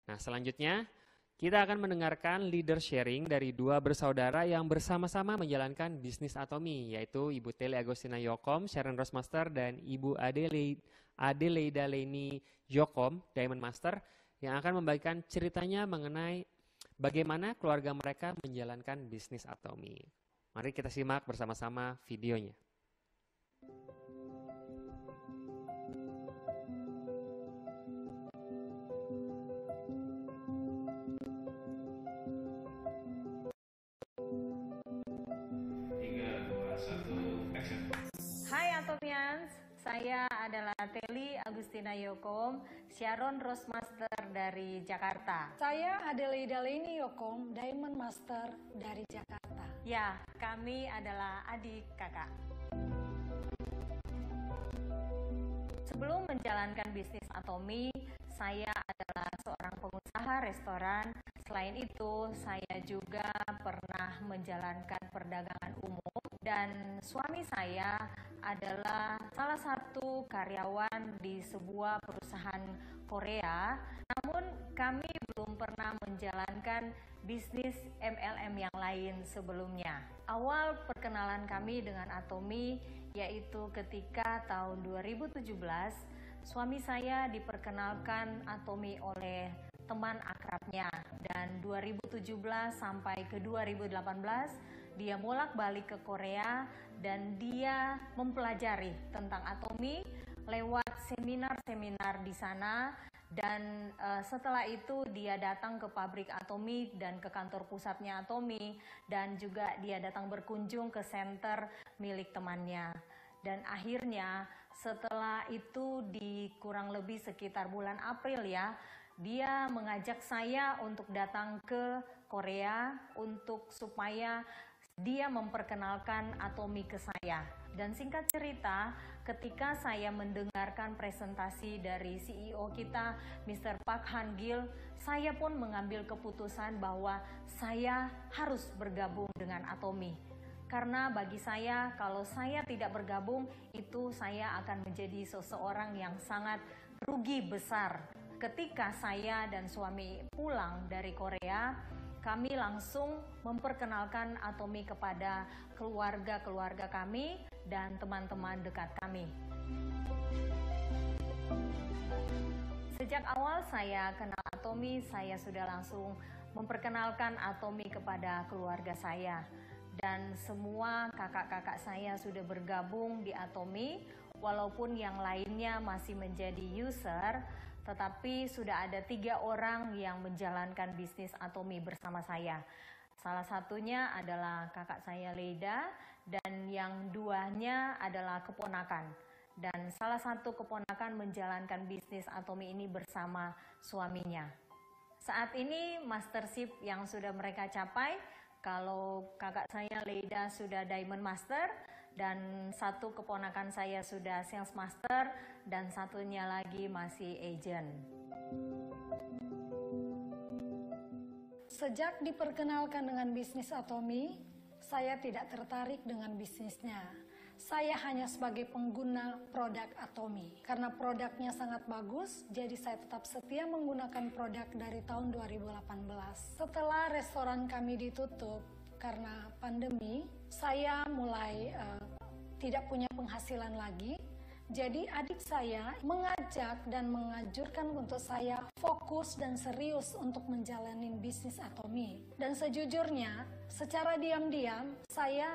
Nah, selanjutnya kita akan mendengarkan leader sharing dari dua bersaudara yang bersama-sama menjalankan bisnis Atomi, yaitu Ibu Teli Agustina Yokom, Sharon Rosmaster, dan Ibu Adelaida Leni Yokom, Diamond Master, yang akan membagikan ceritanya mengenai bagaimana keluarga mereka menjalankan bisnis Atomi. Mari kita simak bersama-sama videonya. Hai Atomians, saya adalah Teli Agustina Yokom, Sharon Rosmaster dari Jakarta. Saya Adelaida Leni Yokom, Diamond Master dari Jakarta. Ya, kami adalah adik kakak. Sebelum menjalankan bisnis Atomi, saya adalah seorang pengusaha restoran. Selain itu, saya juga pernah menjalankan perdagangan umum dan suami saya adalah salah satu karyawan di sebuah perusahaan Korea. Namun kami belum pernah menjalankan bisnis MLM yang lain sebelumnya. Awal perkenalan kami dengan Atomi yaitu ketika tahun 2017 suami saya diperkenalkan Atomi oleh teman akrabnya, dan 2017 sampai ke 2018 dia bolak-balik ke Korea dan dia mempelajari tentang Atomi lewat seminar-seminar di sana. Dan setelah itu dia datang ke pabrik Atomi dan ke kantor pusatnya Atomi, dan juga dia datang berkunjung ke center milik temannya. Dan akhirnya setelah itu di kurang lebih sekitar bulan April ya, dia mengajak saya untuk datang ke Korea untuk supaya dia memperkenalkan Atomi ke saya. Dan singkat cerita, ketika saya mendengarkan presentasi dari CEO kita, Mr. Park Han Gil, saya pun mengambil keputusan bahwa saya harus bergabung dengan Atomi. Karena bagi saya, kalau saya tidak bergabung, itu saya akan menjadi seseorang yang sangat rugi besar. Ketika saya dan suami pulang dari Korea, kami langsung memperkenalkan Atomi kepada keluarga-keluarga kami dan teman-teman dekat kami. Sejak awal saya kenal Atomi, saya sudah langsung memperkenalkan Atomi kepada keluarga saya. Dan semua kakak-kakak saya sudah bergabung di Atomi, walaupun yang lainnya masih menjadi user, tetapi sudah ada 3 orang yang menjalankan bisnis Atomi bersama saya. Salah satunya adalah kakak saya Leida, dan yang duanya adalah keponakan. Dan salah satu keponakan menjalankan bisnis Atomi ini bersama suaminya. Saat ini mastership yang sudah mereka capai, kalau kakak saya Leida sudah Diamond Master, dan satu keponakan saya sudah Sales Master, dan satunya lagi masih Agent. Sejak diperkenalkan dengan bisnis Atomi, saya tidak tertarik dengan bisnisnya. Saya hanya sebagai pengguna produk Atomi. Karena produknya sangat bagus, jadi saya tetap setia menggunakan produk dari tahun 2018. Setelah restoran kami ditutup karena pandemi, saya mulai tidak punya penghasilan lagi. Jadi adik saya mengajak dan menganjurkan untuk saya fokus dan serius untuk menjalani bisnis Atomi. Dan sejujurnya, secara diam-diam saya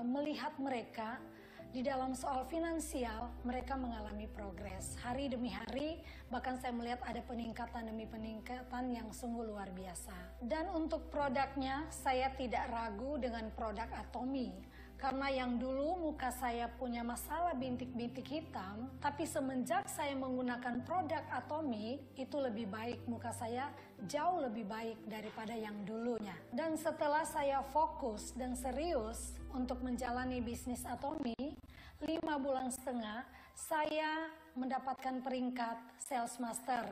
melihat mereka di dalam soal finansial, mereka mengalami progres hari demi hari. Bahkan saya melihat ada peningkatan demi peningkatan yang sungguh luar biasa. Dan untuk produknya, saya tidak ragu dengan produk Atomi. Karena yang dulu muka saya punya masalah bintik-bintik hitam, tapi semenjak saya menggunakan produk Atomi, itu lebih baik, muka saya jauh lebih baik daripada yang dulunya. Dan setelah saya fokus dan serius untuk menjalani bisnis Atomi, 5,5 bulan, saya mendapatkan peringkat Sales Master.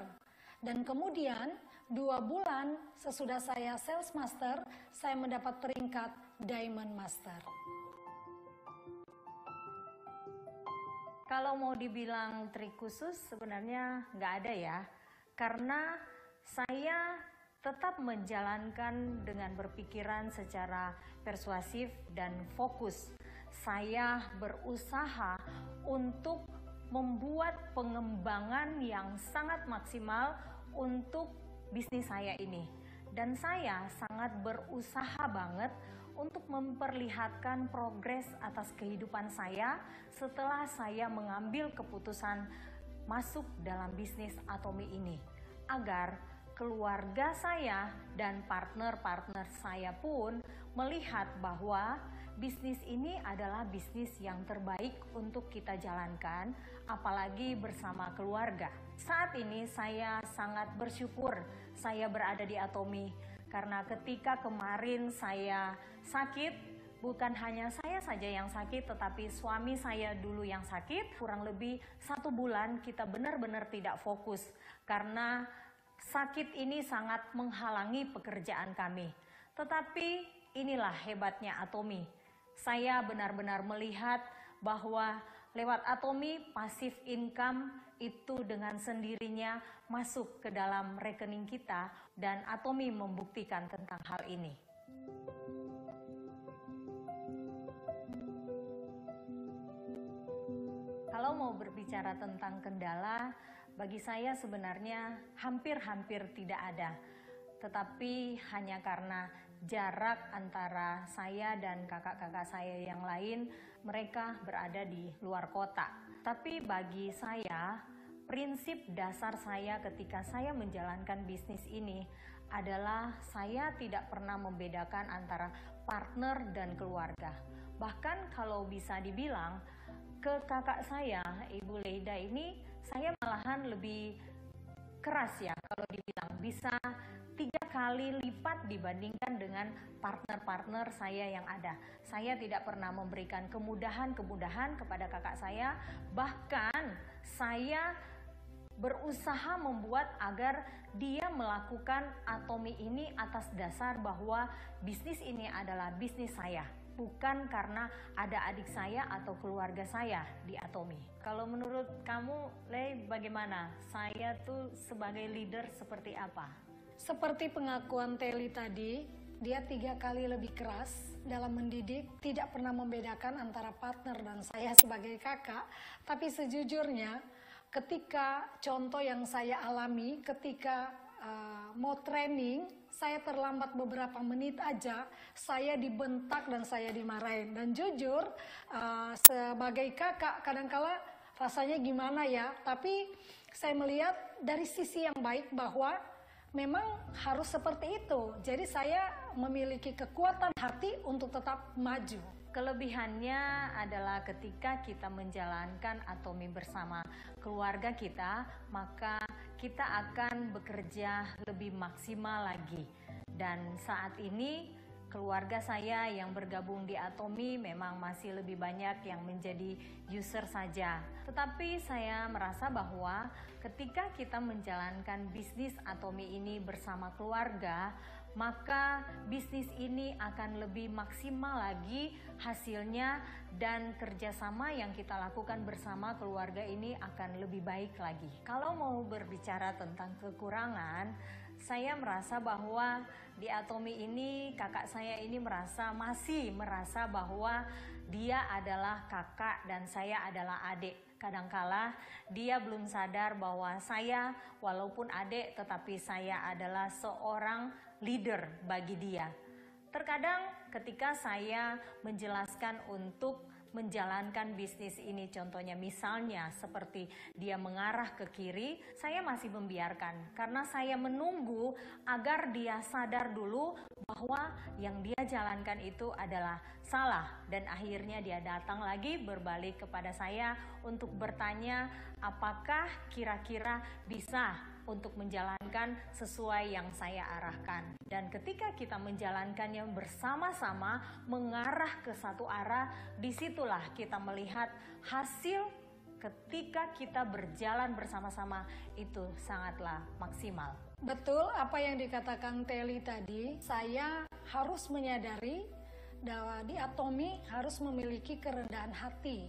Dan kemudian 2 bulan sesudah saya Sales Master, saya mendapat peringkat Diamond Master. Kalau mau dibilang trik khusus sebenarnya nggak ada ya. Karena saya tetap menjalankan dengan berpikiran secara persuasif dan fokus. Saya berusaha untuk membuat pengembangan yang sangat maksimal untuk bisnis saya ini. Dan saya sangat berusaha banget untuk memperlihatkan progres atas kehidupan saya setelah saya mengambil keputusan masuk dalam bisnis Atomy ini, agar keluarga saya dan partner-partner saya pun melihat bahwa bisnis ini adalah bisnis yang terbaik untuk kita jalankan, apalagi bersama keluarga. Saat ini saya sangat bersyukur saya berada di Atomy, karena ketika kemarin saya sakit, bukan hanya saya saja yang sakit, tetapi suami saya dulu yang sakit. Kurang lebih 1 bulan kita benar-benar tidak fokus, karena sakit ini sangat menghalangi pekerjaan kami. Tetapi inilah hebatnya Atomy. Saya benar-benar melihat bahwa lewat Atomy, passive income itu dengan sendirinya masuk ke dalam rekening kita, dan Atomy membuktikan tentang hal ini. Kalau mau berbicara tentang kendala, bagi saya sebenarnya hampir-hampir tidak ada. Tetapi hanya karena jarak antara saya dan kakak-kakak saya yang lain, mereka berada di luar kota. Tapi bagi saya, prinsip dasar saya ketika saya menjalankan bisnis ini adalah saya tidak pernah membedakan antara partner dan keluarga. Bahkan kalau bisa dibilang, ke kakak saya, Ibu Leida ini, saya malahan lebih keras ya kalau dibilang, bisa 3 kali lipat dibandingkan dengan partner-partner saya yang ada. Saya tidak pernah memberikan kemudahan-kemudahan kepada kakak saya, bahkan saya berusaha membuat agar dia melakukan Atomy ini atas dasar bahwa bisnis ini adalah bisnis saya, bukan karena ada adik saya atau keluarga saya di Atomy. Kalau menurut kamu, Lei, bagaimana? Saya tuh sebagai leader seperti apa? Seperti pengakuan Teli tadi, dia 3 kali lebih keras dalam mendidik, tidak pernah membedakan antara partner dan saya sebagai kakak. Tapi sejujurnya, ketika contoh yang saya alami, ketika mau training, saya terlambat beberapa menit aja, saya dibentak dan saya dimarahin. Dan jujur, sebagai kakak kadangkala rasanya gimana ya, tapi saya melihat dari sisi yang baik bahwa memang harus seperti itu. Jadi saya memiliki kekuatan hati untuk tetap maju. Kelebihannya adalah ketika kita menjalankan Atomy bersama keluarga kita, maka kita akan bekerja lebih maksimal lagi. Dan saat ini keluarga saya yang bergabung di Atomy memang masih lebih banyak yang menjadi user saja. Tetapi saya merasa bahwa ketika kita menjalankan bisnis Atomy ini bersama keluarga, maka bisnis ini akan lebih maksimal lagi hasilnya, dan kerjasama yang kita lakukan bersama keluarga ini akan lebih baik lagi. Kalau mau berbicara tentang kekurangan, saya merasa bahwa di Atomy ini kakak saya ini masih merasa bahwa dia adalah kakak dan saya adalah adik. Kadangkala dia belum sadar bahwa saya walaupun adik, tetapi saya adalah seorang leader bagi dia. Terkadang ketika saya menjelaskan untuk menjalankan bisnis ini, contohnya misalnya seperti dia mengarah ke kiri, saya masih membiarkan karena saya menunggu agar dia sadar dulu bahwa yang dia jalankan itu adalah salah, dan akhirnya dia datang lagi berbalik kepada saya untuk bertanya apakah kira-kira bisa untuk menjalankan sesuai yang saya arahkan. Dan ketika kita menjalankannya bersama-sama mengarah ke satu arah, disitulah kita melihat hasil ketika kita berjalan bersama-sama itu sangatlah maksimal. Betul apa yang dikatakan Teli tadi, saya harus menyadari bahwa di Atomy harus memiliki kerendahan hati.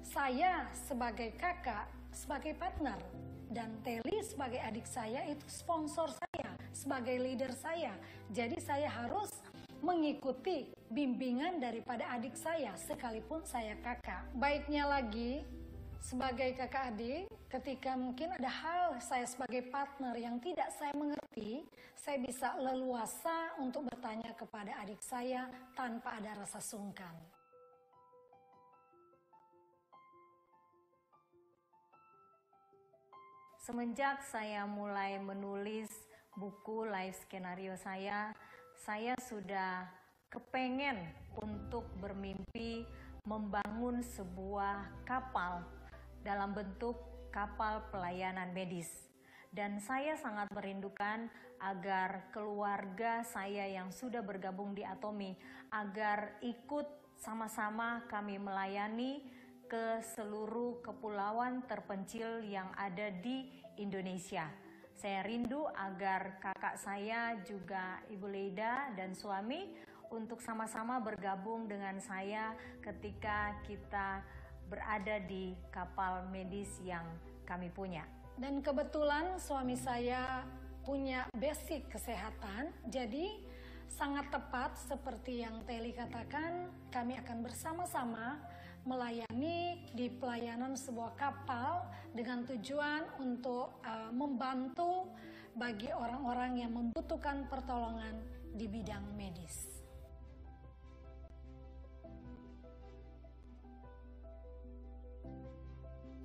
Saya sebagai kakak, sebagai partner, Dan Teli sebagai adik saya itu sponsor saya, sebagai leader saya. Jadi saya harus mengikuti bimbingan daripada adik saya, sekalipun saya kakak. Baiknya lagi, sebagai kakak adik, ketika mungkin ada hal saya sebagai partner yang tidak saya mengerti, saya bisa leluasa untuk bertanya kepada adik saya tanpa ada rasa sungkan. Semenjak saya mulai menulis buku life skenario saya sudah kepengen untuk bermimpi membangun sebuah kapal dalam bentuk kapal pelayanan medis. Dan saya sangat merindukan agar keluarga saya yang sudah bergabung di Atomi, agar ikut sama-sama kami melayani ke seluruh kepulauan terpencil yang ada di Indonesia. Saya rindu agar kakak saya juga Ibu Leida dan suami untuk sama-sama bergabung dengan saya ketika kita berada di kapal medis yang kami punya. Dan kebetulan suami saya punya basic kesehatan, jadi sangat tepat seperti yang Teli katakan, kami akan bersama-sama melayani di pelayanan sebuah kapal dengan tujuan untuk membantu bagi orang-orang yang membutuhkan pertolongan di bidang medis.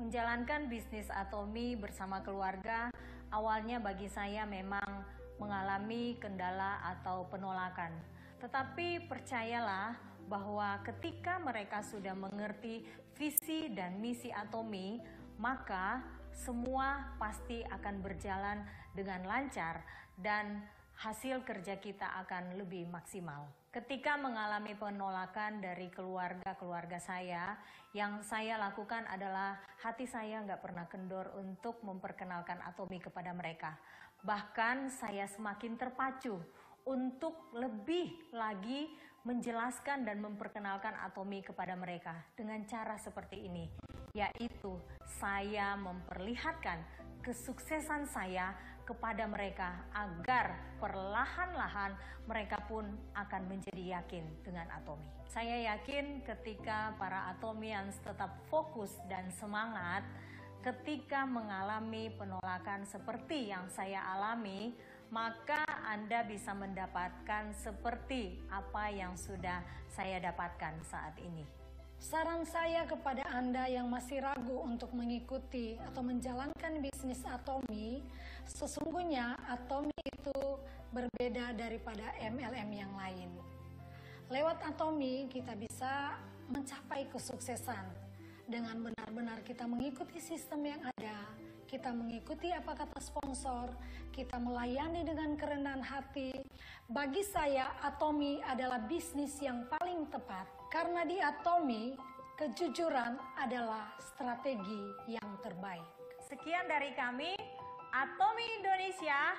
Menjalankan bisnis Atomi bersama keluarga awalnya bagi saya memang mengalami kendala atau penolakan. Tetapi percayalah bahwa ketika mereka sudah mengerti visi dan misi Atomi, maka semua pasti akan berjalan dengan lancar dan hasil kerja kita akan lebih maksimal. Ketika mengalami penolakan dari keluarga saya, yang saya lakukan adalah hati saya nggak pernah kendor untuk memperkenalkan Atomi kepada mereka. Bahkan saya semakin terpacu untuk lebih lagi menjelaskan dan memperkenalkan Atomi kepada mereka dengan cara seperti ini, yaitu saya memperlihatkan kesuksesan saya kepada mereka agar perlahan-lahan mereka pun akan menjadi yakin dengan Atomi. Saya yakin ketika para Atomians tetap fokus dan semangat, ketika mengalami penolakan seperti yang saya alami, maka Anda bisa mendapatkan seperti apa yang sudah saya dapatkan saat ini. Saran saya kepada Anda yang masih ragu untuk mengikuti atau menjalankan bisnis Atomi, sesungguhnya Atomi itu berbeda daripada MLM yang lain. Lewat Atomi kita bisa mencapai kesuksesan dengan benar-benar kita mengikuti sistem yang ada, kita mengikuti apa kata sponsor, kita melayani dengan kerendahan hati. Bagi saya, Atomi adalah bisnis yang paling tepat. Karena di Atomi, kejujuran adalah strategi yang terbaik. Sekian dari kami, Atomi Indonesia.